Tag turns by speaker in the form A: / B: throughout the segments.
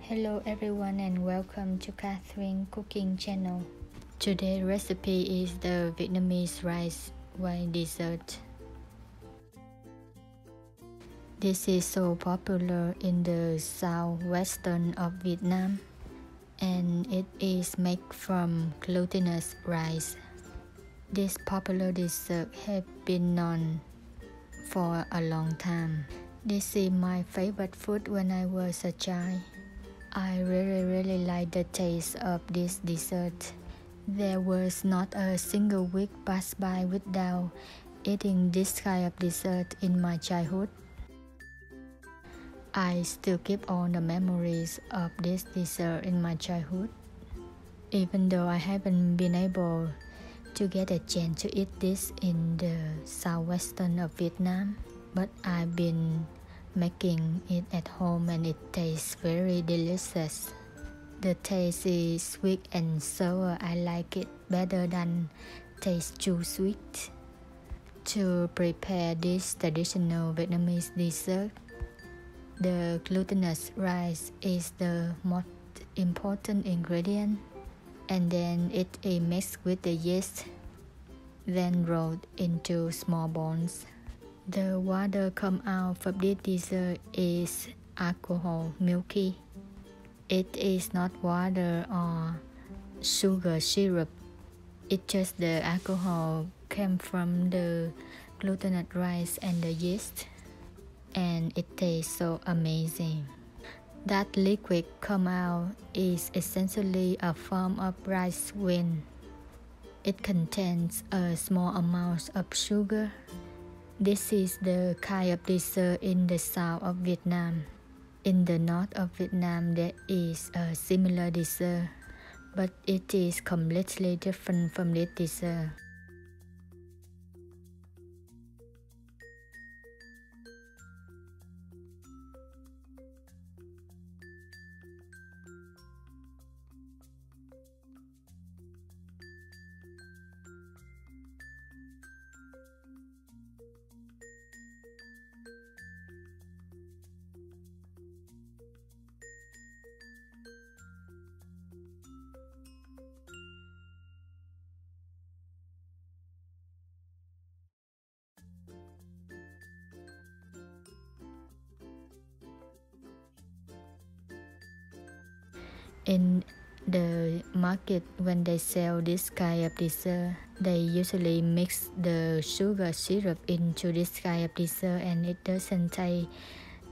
A: Hello everyone and welcome to Catherine Cooking Channel. Today's recipe is the Vietnamese rice wine dessert. This is so popular in the southwestern of Vietnam and it is made from glutinous rice. This popular dessert has been known for a long time. This is my favorite food when I was a child. I really like the taste of this dessert. There was not a single week passed by without eating this kind of dessert in my childhood. I still keep all the memories of this dessert in my childhood. Even though I haven't been able to get a chance to eat this in the southwestern of Vietnam, but I've been making it at home and it tastes very delicious. The taste is sweet and sour. I like it better than taste too sweet. To prepare this traditional Vietnamese dessert, the glutinous rice is the most important ingredient, and then it is mixed with the yeast, then rolled into small balls. The water come out from this dessert is alcohol milky. It is not water or sugar syrup. It's just the alcohol came from the glutinous rice and the yeast, and it tastes so amazing. That liquid come out is essentially a form of rice wine. It contains a small amount of sugar. This is the kind of dessert in the south of Vietnam. In the north of Vietnam there is a similar dessert, but it is completely different from this dessert. In the market, when they sell this kind of dessert, they usually mix the sugar syrup into this kind of dessert, and it doesn't taste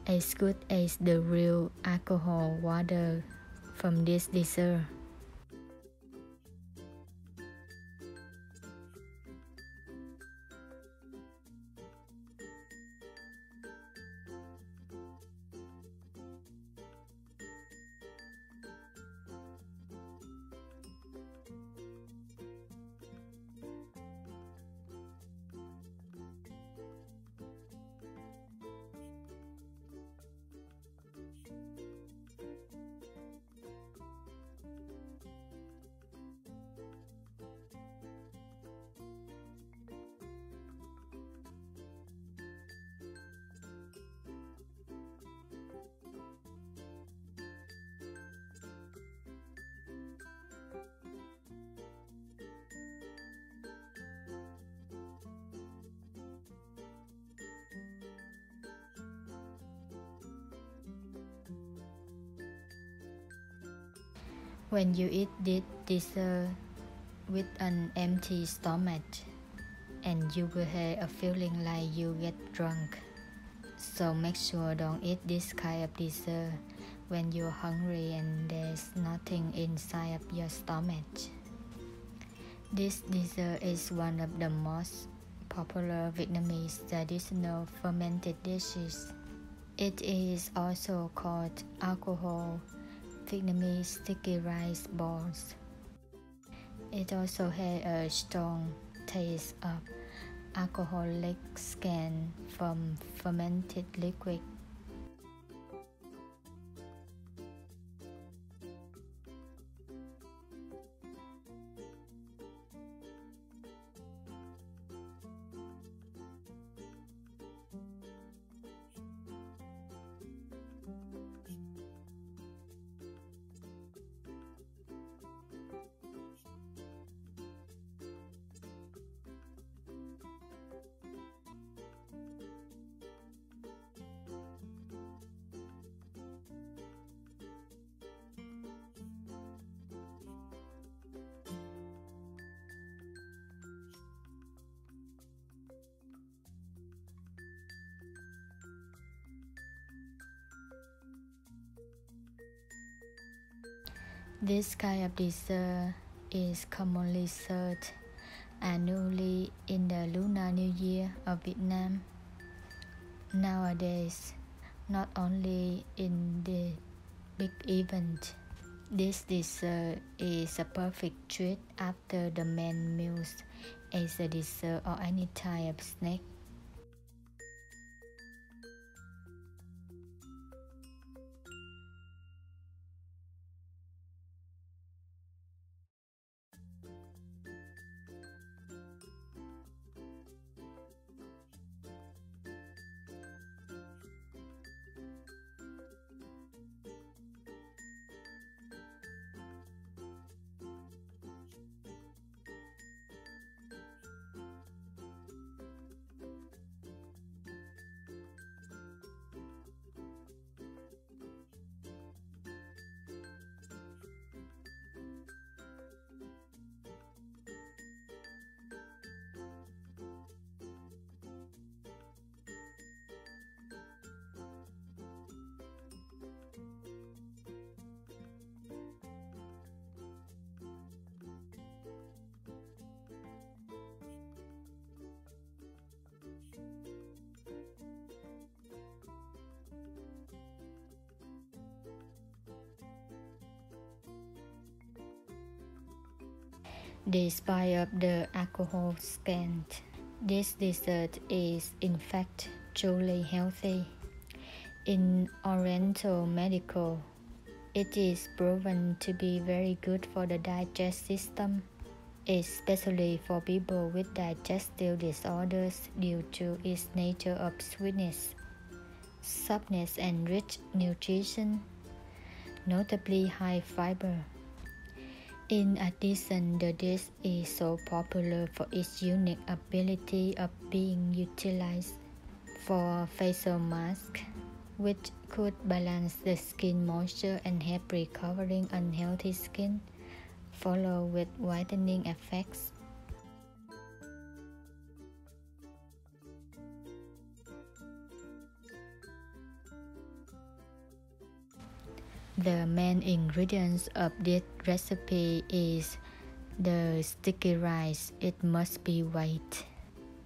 A: as good as the real alcohol water from this dessert. When you eat this dessert with an empty stomach, and you will have a feeling like you get drunk. So make sure don't eat this kind of dessert when you're hungry and there's nothing inside of your stomach. This dessert is one of the most popular Vietnamese traditional fermented dishes. It is also called alcohol Vietnamese sticky rice balls. It also has a strong taste of alcoholic scan from fermented liquid. This kind of dessert is commonly served annually in the Lunar New Year of Vietnam. Nowadays, not only in the big event, this dessert is a perfect treat after the main meals as a dessert or any type of snack. Despite of the alcohol content, this dessert is in fact truly healthy. In Oriental medical, it is proven to be very good for the digestive system, especially for people with digestive disorders due to its nature of sweetness, softness, and rich nutrition, notably high fiber. In addition, the dish is so popular for its unique ability of being utilized for facial mask, which could balance the skin moisture and help recovering unhealthy skin, followed with whitening effects. The main ingredients of this recipe is the sticky rice. It must be white.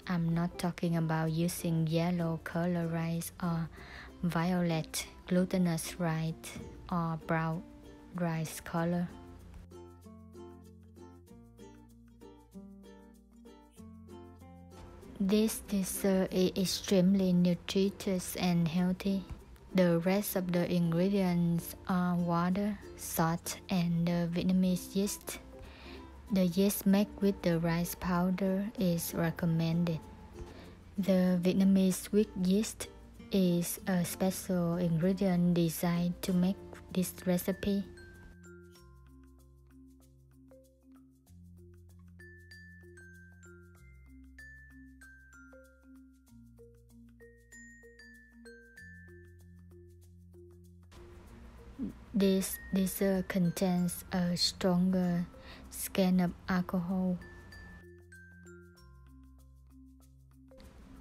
A: I'm not talking about using yellow color rice or violet glutinous rice or brown rice color. This dessert is extremely nutritious and healthy. The rest of the ingredients are water, salt, and the Vietnamese yeast. The yeast made with the rice powder is recommended. The Vietnamese sweet yeast is a special ingredient designed to make this recipe. This dessert contains a stronger scent of alcohol.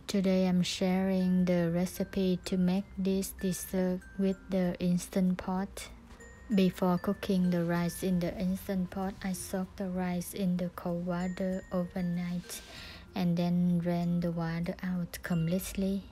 A: Today I'm sharing the recipe to make this dessert with the Instant Pot. Before cooking the rice in the Instant Pot, I soaked the rice in the cold water overnight and then ran the water out completely.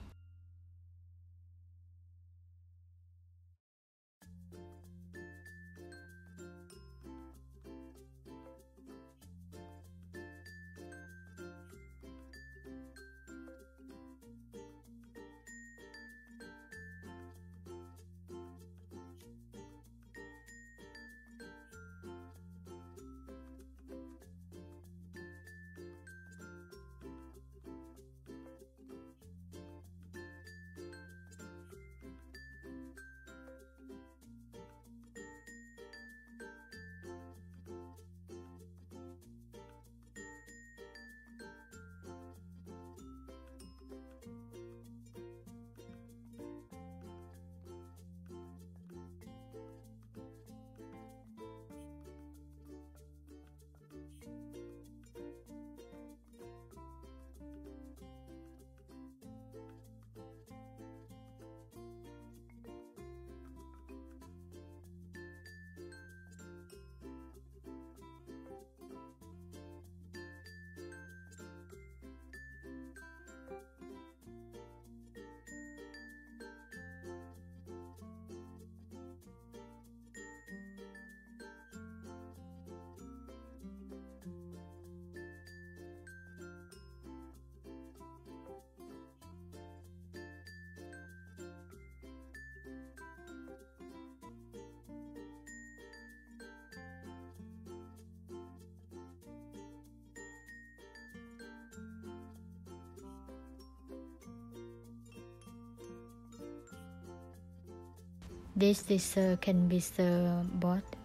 A: This dessert can be served both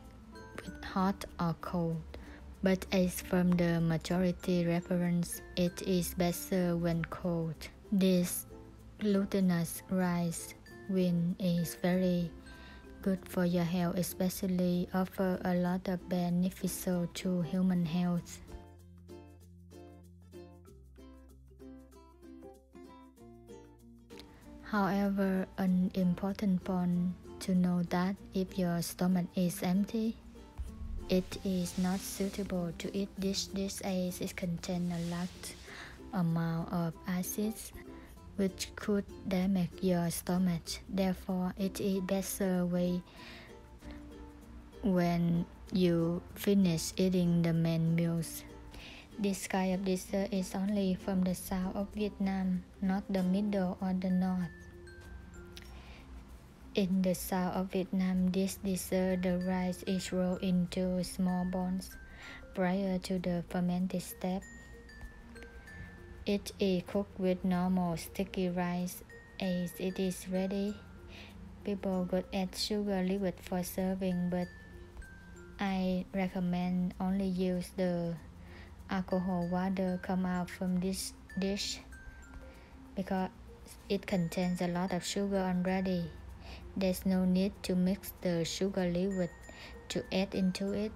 A: with hot or cold, but as from the majority reference, it is best served when cold. This glutinous rice wine is very good for your health, especially offer a lot of beneficial to human health. However, an important point to know that if your stomach is empty, it is not suitable to eat this dish as it contains a large amount of acids which could damage your stomach. Therefore, it is better way when you finish eating the main meals. This kind of dessert is only from the south of Vietnam, not the middle or the north. In the south of Vietnam, this dessert, the rice is rolled into small balls prior to the fermenting step. It is cooked with normal sticky rice. As it is ready, people could add sugar liquid for serving, but I recommend only use the alcohol water come out from this dish because it contains a lot of sugar already. There's no need to mix the sugar liquid to add into it.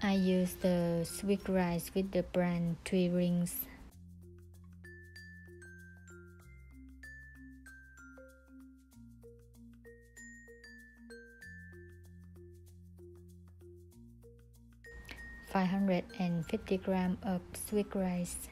A: I use the sweet rice with the brand 3 Rings. (550 grams of sweet rice).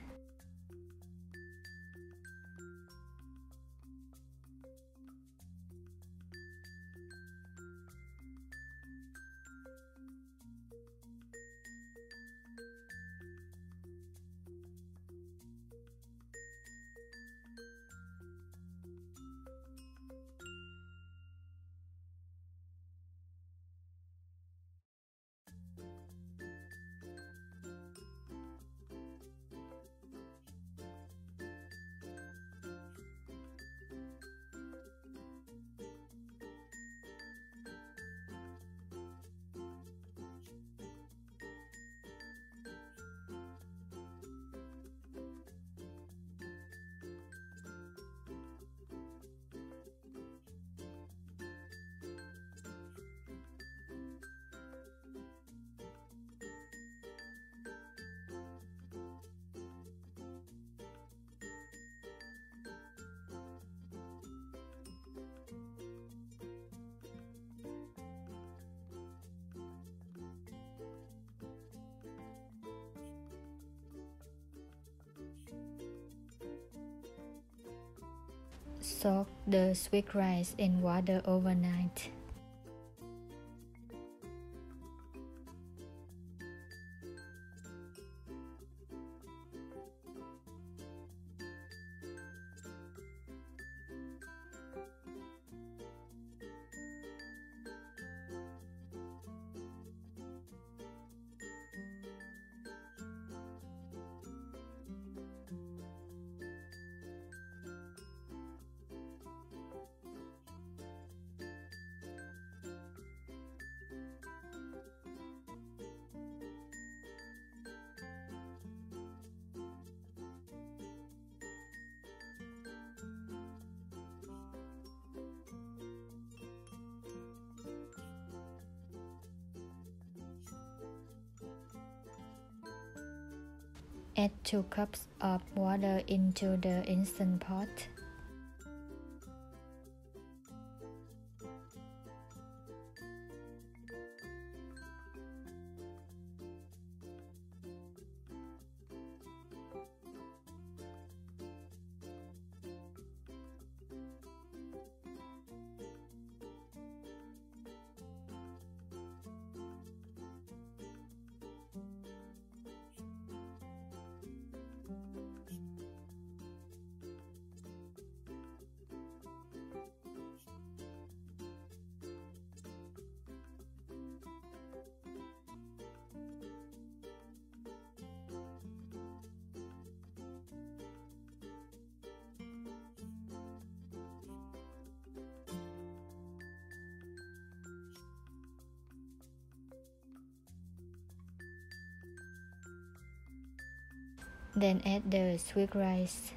A: Soak the sweet rice in water overnight. Add 2 cups of water into the Instant Pot. Then add the sweet rice.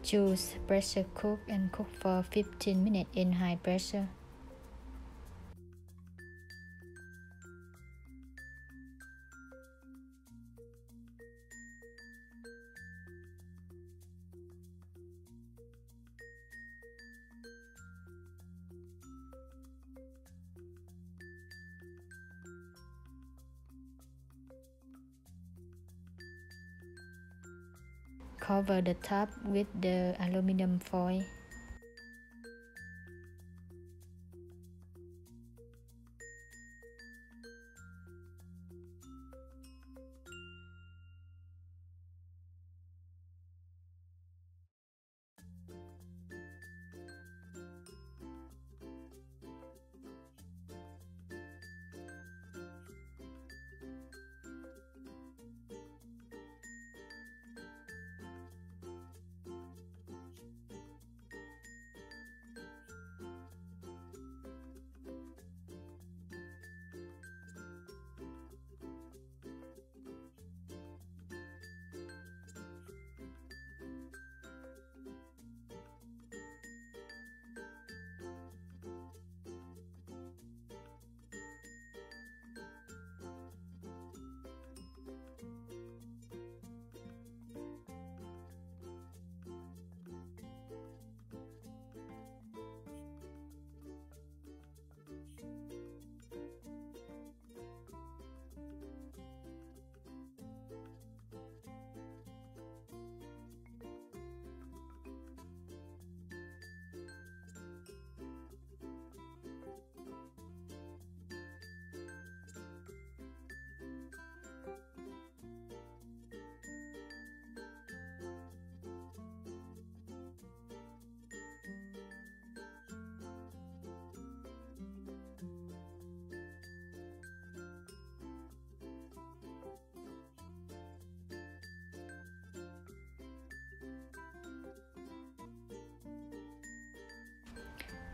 A: Choose pressure cook and cook for 15 minutes in high pressure. Cover the top with the aluminum foil.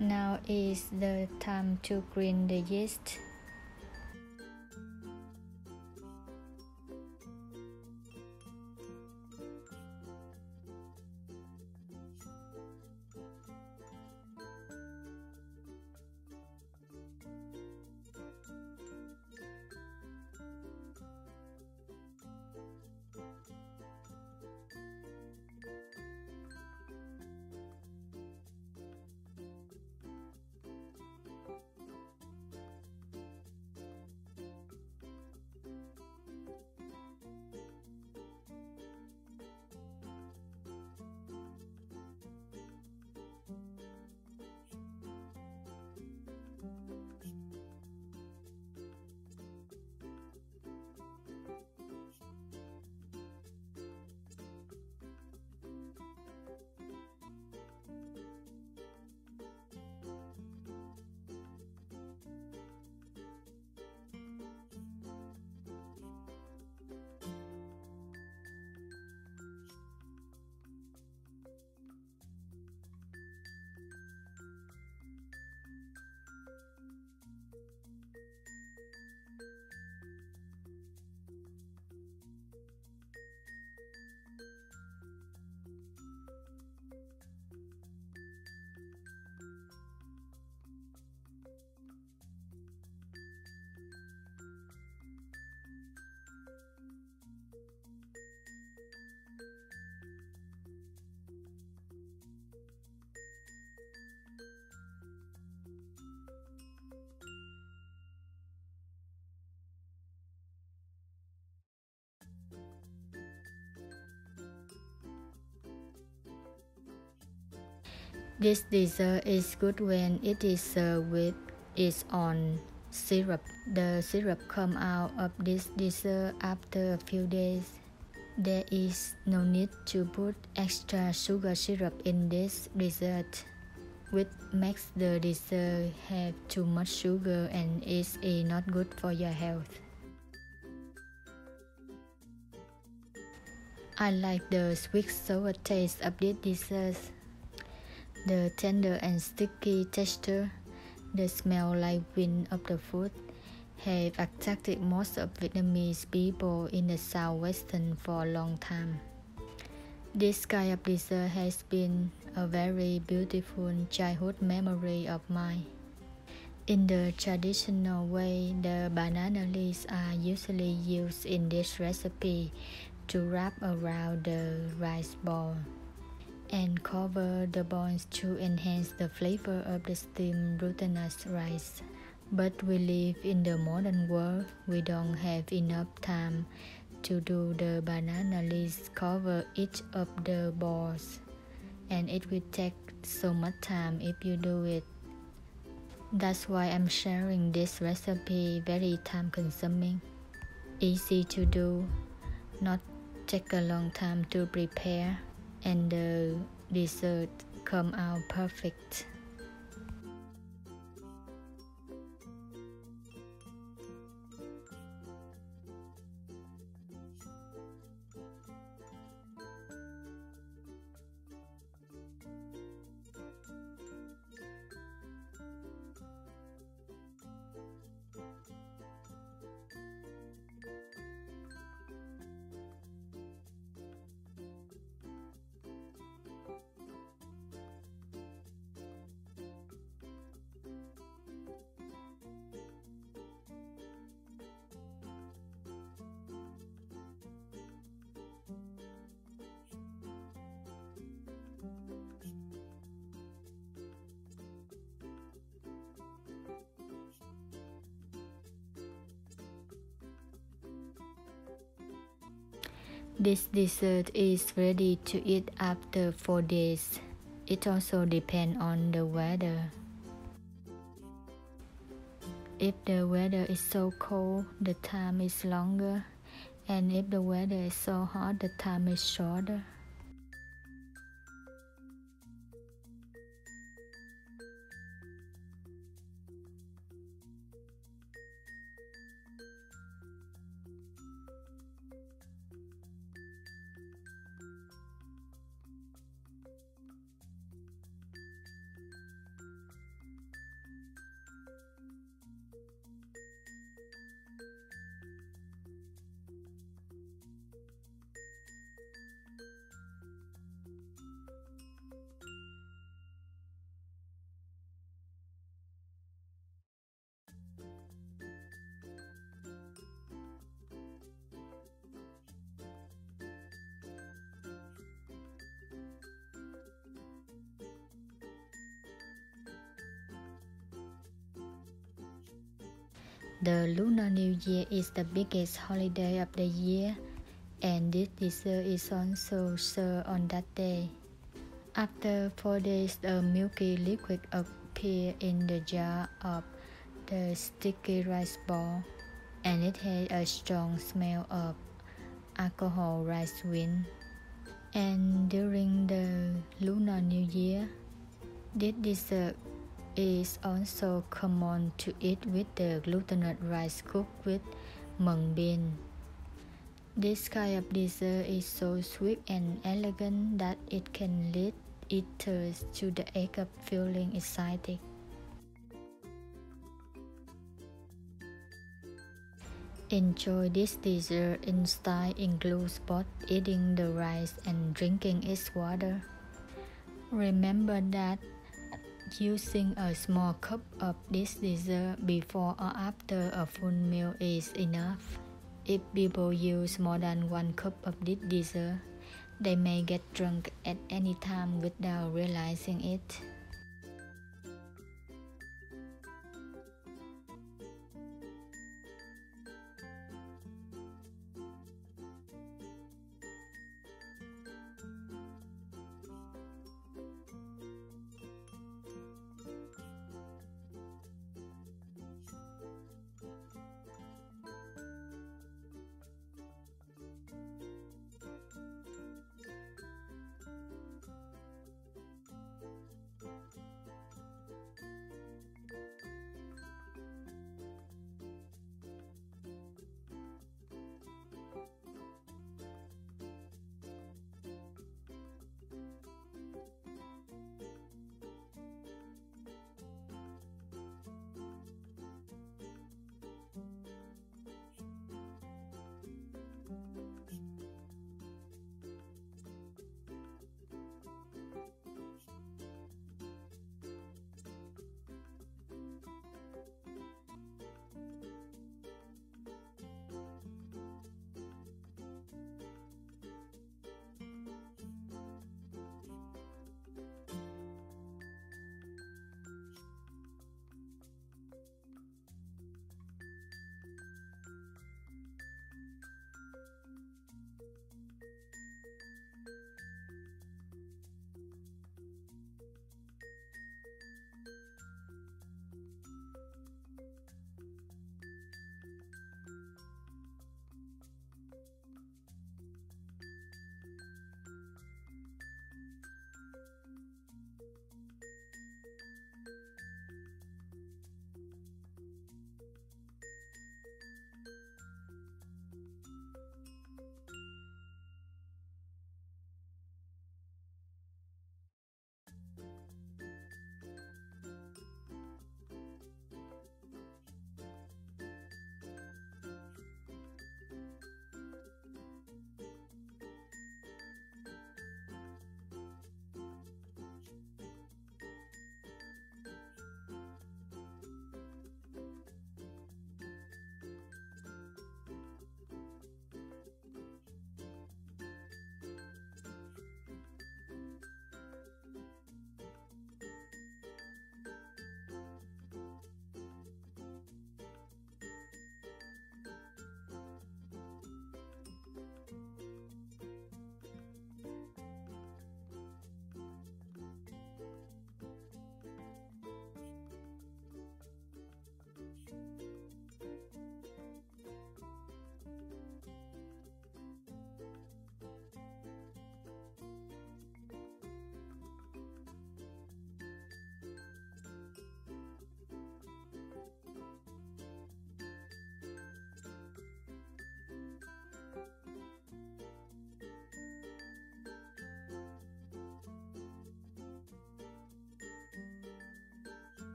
A: Now is the time to grind the yeast. This dessert is good when it is served with its own syrup. The syrup comes out of this dessert after a few days. There is no need to put extra sugar syrup in this dessert, which makes the dessert have too much sugar and is not good for your health. I like the sweet sour taste of this dessert. The tender and sticky texture, the smell like wind of the food, have attracted most of Vietnamese people in the southwestern for a long time. This kind of dessert has been a very beautiful childhood memory of mine. In the traditional way, the banana leaves are usually used in this recipe to wrap around the rice ball and cover the balls to enhance the flavor of the steamed glutinous rice. But we live in the modern world, we don't have enough time to do the banana leaves cover each of the balls, and it will take so much time if you do it. That's why I'm sharing this recipe, very time consuming, easy to do, not take a long time to prepare, and the dessert come out perfect. This dessert is ready to eat after 4 days. It also depends on the weather. If the weather is so cold, the time is longer, and if the weather is so hot, the time is shorter. The Lunar New Year is the biggest holiday of the year, and this dessert is also served on that day. After 4 days, a milky liquid appears in the jar of the sticky rice ball, and it has a strong smell of alcohol rice wine. And during the Lunar New Year, this dessert is also common to eat with the glutinous rice cooked with mung bean. This kind of dessert is so sweet and elegant that it can lead eaters to the act of feeling excited. Enjoy this dessert in style includes both eating the rice and drinking its water. Remember that using a small cup of this dessert before or after a full meal is enough. If people use more than 1 cup of this dessert, they may get drunk at any time without realizing it.